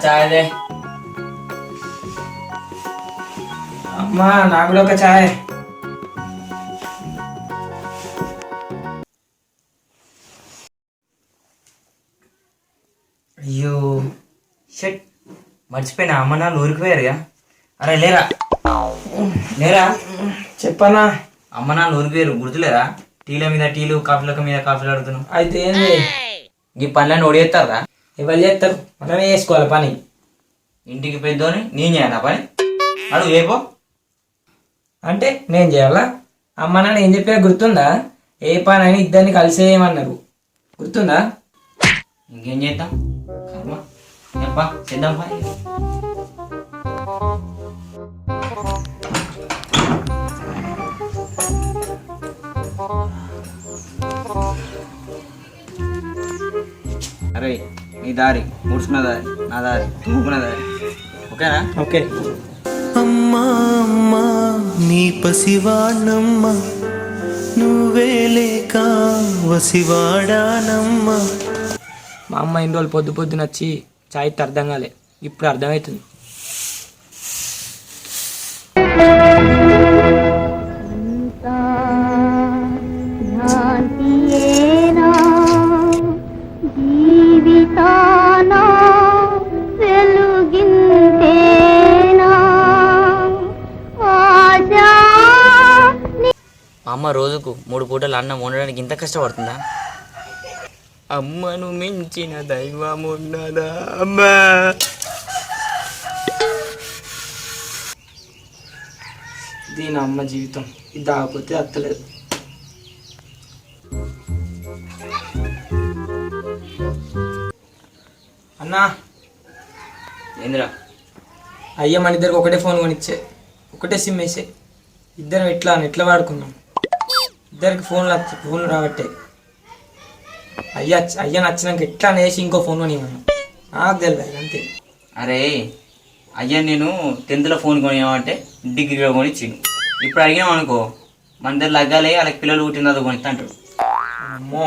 చాయ్ అమ్మా నాకు కూడా ఒక చాయ్. అయ్యో షట్, మర్చిపోయినా అమ్మ నాన్న ఊరికి పోయారుగా. అరే లేరా లేరా, చెప్పనా? అమ్మ నాన్న ఊరికి పోయారు గుర్తులేరా? టీల మీద టీలు, కాఫీల మీద కాఫీలు అడుగుతున్నాం. అయితే ఏంది? ఈ పనులన్నీ ఓడిస్తారా? ఎవరు చేస్తారు? మనమే చేసుకోవాలి పని. ఇంటికి పెద్దోని నేను చేయనా పని? అడుగు ఏపో. అంటే నేను చేయాలా? అమ్మ నాన్న ఏం చెప్పినా గుర్తుందా? ఏ పని అని ఇద్దరిని కలిసేయమన్నారు, గుర్తుందా? ఇంకేం చేద్దాం, కర్మ. చెప్పా చేద్దాం పని. అరే నీ దారి, ముడుచుకున్న దారి నా దారి, తూముకున్న దారి. ఓకేనా? ఓకే. అమ్మా అమ్మా నీ పసివాణమ్మ, నువ్వే లేక వసివాడానమ్మ. మా అమ్మ ఇన్ని రోజులు పొద్దు పొద్దున వచ్చి చాయ్ ఇస్తే అర్థం కాలే, ఇప్పుడు అర్థమవుతుంది. మా అమ్మ రోజుకు 3 పూటలు అన్నం వండడానికి ఇంత కష్టపడుతుందా? అమ్మను మించిన దైవం ఉన్నదా అమ్మా? దీని అమ్మ జీవితం ఇది దాకపోతే అత్తలేదు. అన్నా ఏందిరా? అయ్యా మన ఇద్దరికి ఒకటే ఫోన్ కొనిచ్చే, ఒకటే సిమ్ వేసే, ఇద్దరం ఎట్లా వాడుకుందాం. ఇద్దరికి ఫోన్లు రాబట్టే అయ్యా నచ్చినాక ఎట్లా వేసి ఇంకో ఫోన్ కొనివ్వను, నాకు తెలియదు అంతే. అరే అయ్యా నేను 10th ఫోన్ కొనియామంటే డిగ్రీలో కొనిచ్చిండు. ఇప్పుడు అడిగాం అనుకో మన దగ్గర లగ్గాలే వాళ్ళకి పిల్లలు పుట్టినదో కొనిస్తా అంటాడు. అమ్మో,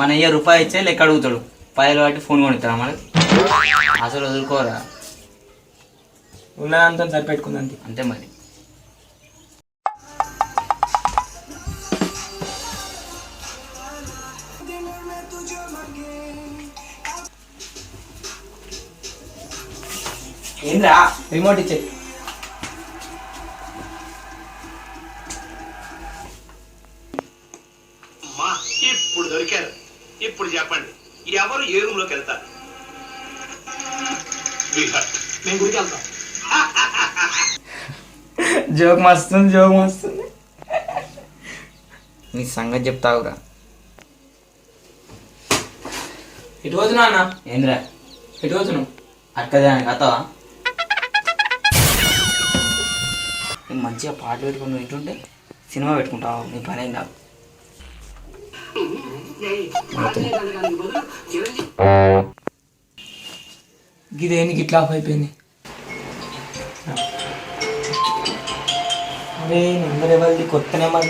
మన అయ్యా రూపాయి ఇచ్చే లెక్క అడుగుతాడు, 10 బట్టి ఫోన్ కొనిస్తారా మనకి? అసలు వదులుకోరా, ఉన్నదంతా సరిపెట్టుకుందంతే. అంతే మరి. ఏంద్రా రిమోట్ ఇచ్చే. ఇప్పుడు దొరికారు. ఇప్పుడు చెప్పండి, ఎవరు ఏ రూమ్ లోకి వెళ్తారు? మేము గుడికి వెళ్తాం. జోక్ మస్తుంది. నీ సంగతి చెప్తావురా. ఎటు పోతున్నా అన్న? ఏంద్రా ఎటు పోతున్నావు? అక్కదానికి అత్తవా? మంచిగా పాటలు పెట్టుకుని వింటుంటే సినిమా పెట్టుకుంటావు, నీ పని ఏం కాదు. గిదేనికి ఇట్లా ఆఫ్ అయిపోయింది. అరే నెంబర్ ఎవరిది? కొత్త నెంబర్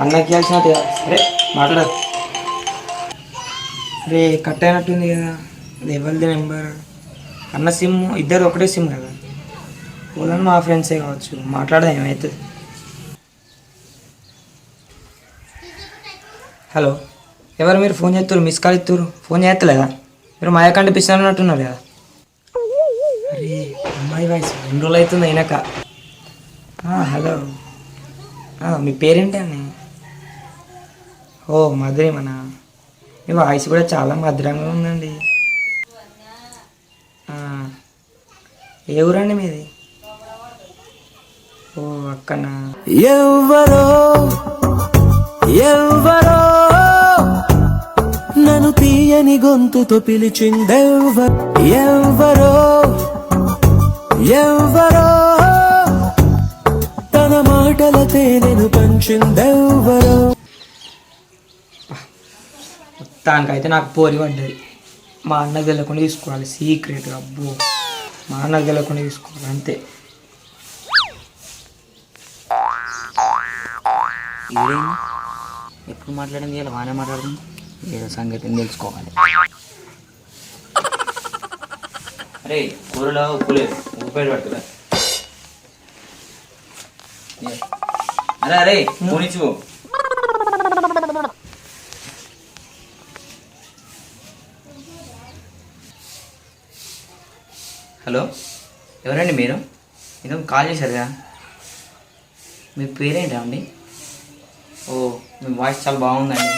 అన్నకి ఇవ్వాల్సిన. సరే మాట్లాడదు. అరే కట్ అయినట్టుంది కదా, అది ఎవరిది నెంబర్? అన్న సిమ్, ఇద్దరు ఒకటే సిమ్ కదా. వాళ్ళని మా ఫ్రెండ్సే కావచ్చు, మాట్లాడదాం ఏమవుతుంది. హలో, ఎవరు మీరు? ఫోన్ చేస్తారు, మిస్ కాల్ ఇస్తారు, ఫోన్ చేస్తలేదా? మీరు మాయ కనిపిస్తున్నట్టున్నారు కదా. అరే అమ్మాయి వాయిస్ 2 రోజులు అవుతుంది అయినాక. హలో, మీ పేరేంటి అండి? ఓ మధురేమనా? మీ వాయిస్ కూడా చాలా మధురంగా ఉందండి. ఏ ఊరండి మీది? ఓ అక్కనా? ఎవ్వరో నన్ను తీయని గొంతుతో పిలిచిందెవ్వరో తన మాటల తేనెను పంచిందెవ్వరో. మొత్తానికైతే నాకు పోరి పడ్డది. మా అన్నకు తెలియకుండా తీసుకోవాలి సీక్రెట్గా. అబ్బో, మా అన్నకు తెలియకుండా తీసుకోవాలి అంతే. ఎప్పుడు మాట్లాడింది ఇలా బాగానే మాట్లాడుతుంది, ఏదో సంగతిని తెలుసుకోవాలి. అరే కూరలో ఉప్పు లేదు, ఉప్పు బయట పట్టుకురా. అరే అరే ఫోన్ ఇచ్చు. హలో, ఎవరండి మీరు? ఏదో కాల్ చేశారుగా. మీ పేరేంటా అండి? ఓ, మీ వాయిస్ చాలా బాగుందండి.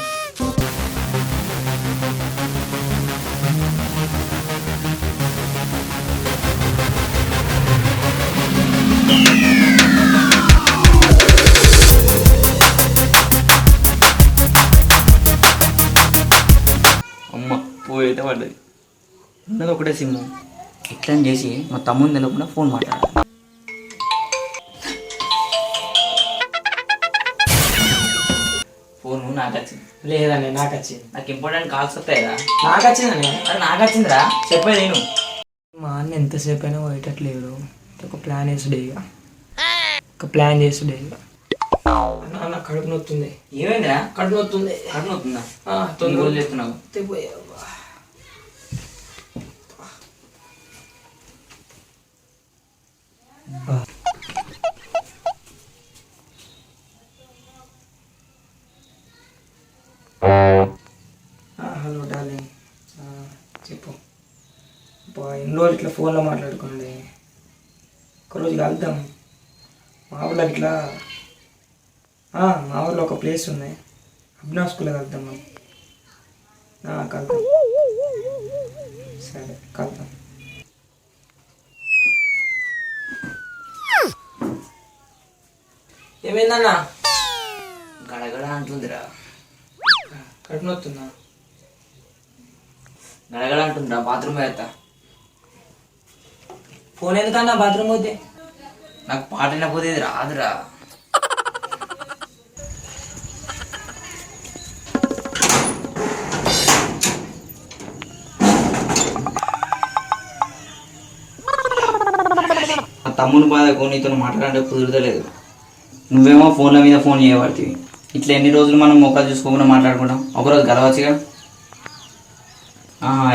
అమ్మ పోయితే పడ్డది. ఉన్నది ఒకటే సిమ్ము. ఇట్లా చేసి మా తమ్ముని తెలియకుండా ఫోన్ మాట్లాడాలి. ఫోన్ నాకు వచ్చింది. లేదండి నాకు వచ్చింది. నాకు ఇంపార్టెంట్ కాల్స్ వస్తాయిరా. నాకు వచ్చిందండి. అరే నాకు వచ్చిందిరా, చెప్పేది నేను. మా అన్న ఎంతసేపు అయినా పోయేటట్లేడు. ఒక ప్లాన్ వేసుడే ఇక, ఒక ప్లాన్ చేసుడే ఇక. అన్న కడుపు నొత్తుంది. ఏమైందిరా? కడుపు నొత్తుంది. కడుపు నొత్తుందా? తొందరగా చెప్తున్నావు. హలో డార్లింగ్, చెప్పు. ఎన్ని రోజులు ఇట్లా ఫోన్లో మాట్లాడుకోండి. ఒకరోజు కలుద్దాం. మా ఊళ్ళో ఇట్లా మా ఊళ్ళో ఒక ప్లేస్ ఉంది, అభినవ్ స్కూల్లో కలుద్దాం మనం. కలుద్దాం. సరే కలుద్దాం. ఏమైందన్నా? గడగడ అంటుందిరా. కడుపు నొత్తుందా? గడగడ అంటుందిరా. బాత్రూమ్ వెళ్తా. ఫోన్ ఎందుకన్నా బాత్రూమ్ పోతే? నాకు పాట వినకపోతే ఇది రాదురా. మా తమ్ముని బాధకు నీతో మాట్లాడే కుదురుతలేదు. నువ్వేమో ఫోన్ల మీద ఫోన్ చేయబడుతుంది. ఇట్లా ఎన్ని రోజులు మనం మొక్కలు చూసుకోకుండా మాట్లాడుకుంటాం? ఒకరోజు కలవచ్చుగా.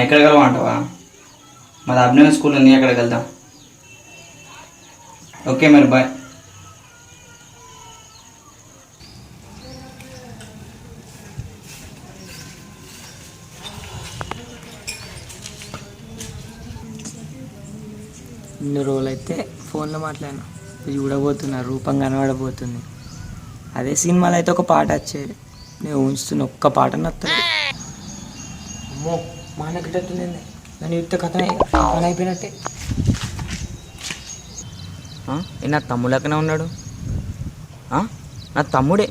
ఎక్కడ కలవంటావా? మాది అభినవ్ స్కూల్ ఉంది, అక్కడికి వెళ్దాం. ఓకే మరి, బాయ్. ఇన్ని రోజులు అయితే ఫోన్లో మాట్లాడినా, చూడబోతున్నా, రూపం కనబడబోతుంది. అదే సినిమాలో అయితే ఒక పాట వచ్చేది, నేను ఉంచుతున్న ఒక్క పాట నచ్చదు. అమ్మో మా అన్నకి ఇట్టట్టుంది. నన్ను యుద్ధ కథ పని అయిపోయినట్టే. నా తమ్ముడు ఉన్నాడు. నా తమ్ముడే.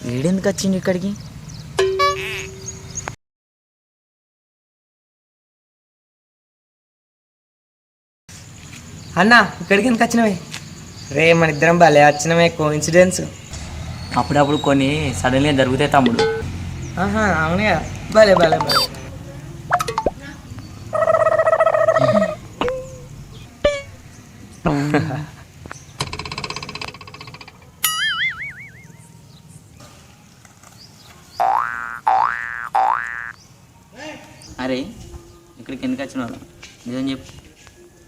వీడెందుకు వచ్చింది ఇక్కడికి? అన్నా ఇక్కడికి ఎందుకు వచ్చినవే? రే మన ఇద్దరం భలే వచ్చినవే, కోఇన్సిడెన్స్. అప్పుడప్పుడు కొన్ని సడన్గా జరుగుతాయి తమ్ముడు. అవునే, భలే భలే భలే. అరే ఇక్కడికి ఎందుకు వచ్చినావు? నిజం చెప్పు.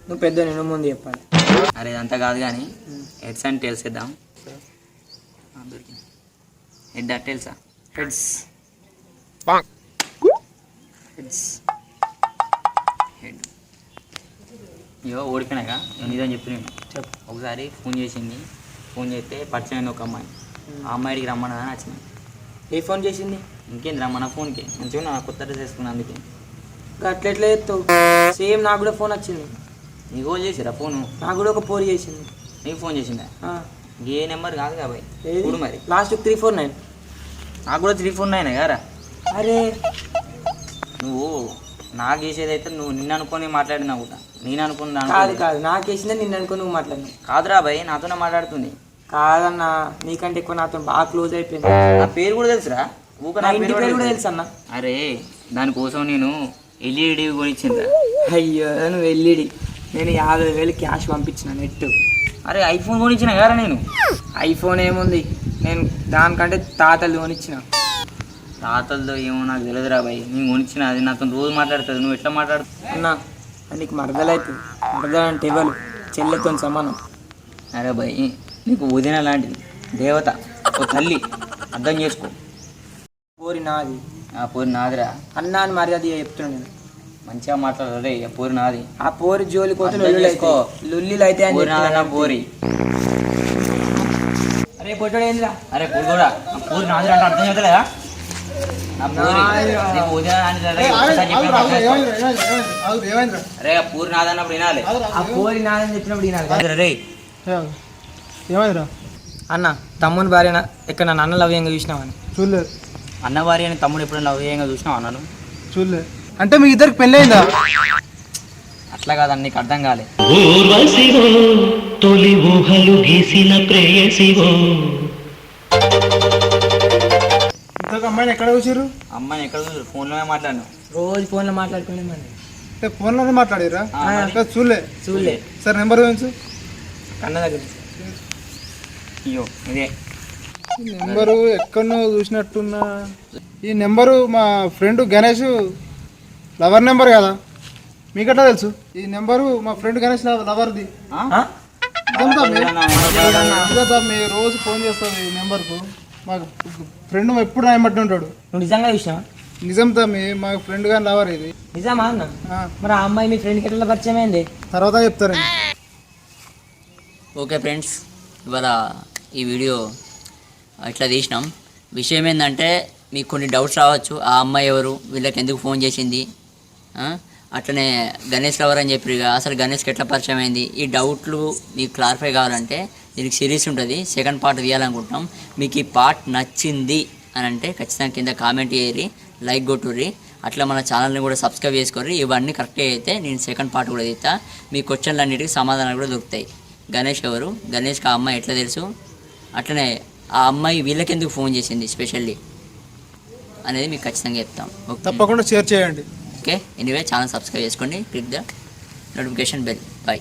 నువ్వు పెద్ద, నేను ముందు చెప్పాలి. అరే ఇదంతా కాదు కానీ హెడ్స్ అండ్ టేల్స్ ఇద్దాం. దొరికింది. హెడ్ ఆ టేల్సా? హెడ్స్. హెడ్స్. హెడ్. ఇవో ఓడిపోయినాక నిజం చెప్పి నేను చెప్పు. ఒకసారి ఫోన్ చేసింది. ఫోన్ చేస్తే పరిచయం అయిన ఒక అమ్మాయి. ఆ అమ్మాయికి రమ్మన్నదని వచ్చింది. ఏ ఫోన్ చేసింది? ఇంకేంది రమ్మన్న ఫోన్కి. మంచిగా నా కొత్త డ్రెస్ వేసుకున్నా అందుకే. అట్లెట్లా చెప్తావు? సేమ్ నాకు కూడా ఫోన్ వచ్చింది. నీకు ఫోన్ చేసిరా ఫోను? నాకు కూడా ఒక పోరు చేసింది. నీకు ఫోన్ చేసిందా? ఏ నెంబర్ కాదు కాబట్టి ఇప్పుడు మరి లాస్ట్ 349. నాకు కూడా 349 కదా. అరే నువ్వు నాకు వేసేది అయితే నువ్వు నిన్ను అనుకొని మాట్లాడినా కూడా నేను అనుకున్నా. కాదు కాదు, నాకు వేసిందే నిన్ను అనుకో నువ్వు మాట్లాడినా. కాదురా భయ్, నాతోనే మాట్లాడుతుంది. కాదన్నా, నీకంటే ఎక్కువ నాతో బాగా క్లోజ్ అయిపోయింది. నా పేరు కూడా తెలుసురా? నా ఇంటి పేరు కూడా తెలుసు అన్న. అరే దానికోసం నేను ఎల్ఈడి కొనిచ్చిందా? అయ్యో నువ్వు ఎల్ఈడి, నేను 50,000 క్యాష్ పంపించిన నెట్. అరే ఐఫోన్ కొనిచ్చిన కదా నేను. ఐఫోన్ ఏముంది, నేను దానికంటే తాతలు కొనిచ్చిన. తాతలతో ఏమో నాకు తెలియదురా భయ్. నేను కొనిచ్చిన, అది నాతో రోజు మాట్లాడుతుంది. నువ్వు ఎట్లా మాట్లాడుతావు అన్నా? నీకు మరదలైతుంది. మరదలు అంటే ఎవరు చెల్లెతో సమానం. అరే భయ్, నీకు వదిన లాంటిది, దేవత, ఓ తల్లి, అర్థం చేసుకో. పోరి నాది. ఆ పోరు నాదిరా. అన్నా అని మర్యాద చెప్తున్నాను నేను. మంచిగా మాట్లాడరు రే, పోరు నాది. ఆ పోరి జోలి కోసం అర్థం చేసుకో. లుల్లీలు అయితే అని పోరు నాదన్నా పోరి. అరే పొట్టడు ఏందిరా? అరే పోరు కూడా, ఆ పోరు నాది అంటే అర్థం అవుతలేదా? నా పోరి నీకు వదిన లాంటిది రే, ఒకసారి చెప్పినప్పుడు అర్థం చేసుకో. అరే ఆ పూరి నాదన్నప్పుడు వినాలి. ఆ పోరి నాదని చెప్పినప్పుడు ఈనాడు రే ఏమైందిరా? అన్న తమ్ముని భార్య ఇక్కడ నన్ను అన్న లవ్యంగా చూసినావని. చూడలేదు. అన్నవారి అని తమ్ముడు ఎప్పుడైనా నవ్వేయంగా చూసినావు అన్నాను. చూడలేదు అంటే మీ ఇద్దరికి పెళ్ళయిందా? అట్లా కాదని నీకు అర్థం కాలే. ఊర్వశివో తొలి ఊహలు గీసిన ప్రేయసివో. ఇంతకు అమ్మాయిని ఎక్కడ చూసారు? అమ్మాయిని ఎక్కడ చూసారు? ఫోన్లోనే మాట్లాడినావు. రోజు ఫోన్లో మాట్లాడుకునే మంది. అంటే ఫోన్లోనే మాట్లాడిరా? చూడలే. చూడలే. సార్ నెంబర్ వేయించు. కన్న దగ్గర అయ్యో ఇదే ఈ నెంబరు ఎక్కడనో చూసినట్టున్నా. ఈ నెంబరు మా ఫ్రెండ్ గణేష్ లవర్ నెంబర్ కదా, మీకెట్లా తెలుసు? ఈ నెంబరు మా ఫ్రెండ్ గణేష్ లవర్ది. మీ రోజు ఫోన్ చేస్తాం ఈ నెంబర్కు. మా ఫ్రెండ్ ఎప్పుడు రాయమంటూ ఉంటాడు. నువ్వు నిజంగా చూసినావా? నిజం తమ్మి, మా ఫ్రెండ్ గాని లవర్ ఇది. నిజమా అన్న? మరి ఆ అమ్మాయి మీ ఫ్రెండ్కి ఎట్లా పరిచయం అయింది? తర్వాత చెప్తారండి. ఓకే ఫ్రెండ్స్, ఇవాళ ఈ వీడియో ఇట్లా తీసినాం. విషయం ఏంటంటే మీకు కొన్ని డౌట్స్ రావచ్చు. ఆ అమ్మాయి ఎవరు, వీళ్ళకి ఎందుకు ఫోన్ చేసింది, అట్లనే గణేష్ లవర్ అని చెప్పి అసలు గణేష్కి ఎట్లా పరిచయం అయింది, ఈ డౌట్లు మీకు క్లారిఫై కావాలంటే దీనికి సిరీస్ ఉంటుంది, సెకండ్ పార్ట్ తీయాలనుకుంటున్నాం. మీకు ఈ పార్ట్ నచ్చింది అని అంటే ఖచ్చితంగా కింద కామెంట్ చేయరి, లైక్ కొట్టుర్రి, అట్లా మన ఛానల్ని కూడా సబ్స్క్రైబ్ చేసుకోర్రి. ఇవన్నీ కరెక్ట్గా అయితే నేను సెకండ్ పార్ట్ కూడా తీస్తా. మీ క్వశ్చన్లు అన్నిటికీ సమాధానాలు కూడా దొరుకుతాయి. గణేష్ ఎవరు, గణేష్కి ఆ అమ్మాయి ఎట్లా తెలుసు, అట్లనే ఆ అమ్మాయి వీళ్ళకెందుకు ఫోన్ చేసింది స్పెషల్లీ అనేది మీకు ఖచ్చితంగా చెప్తాం. ఓకే, తప్పకుండా షేర్ చేయండి. ఓకే, ఎనీవే ఛానల్ సబ్స్క్రైబ్ చేసుకోండి, click the notification bell. Bye.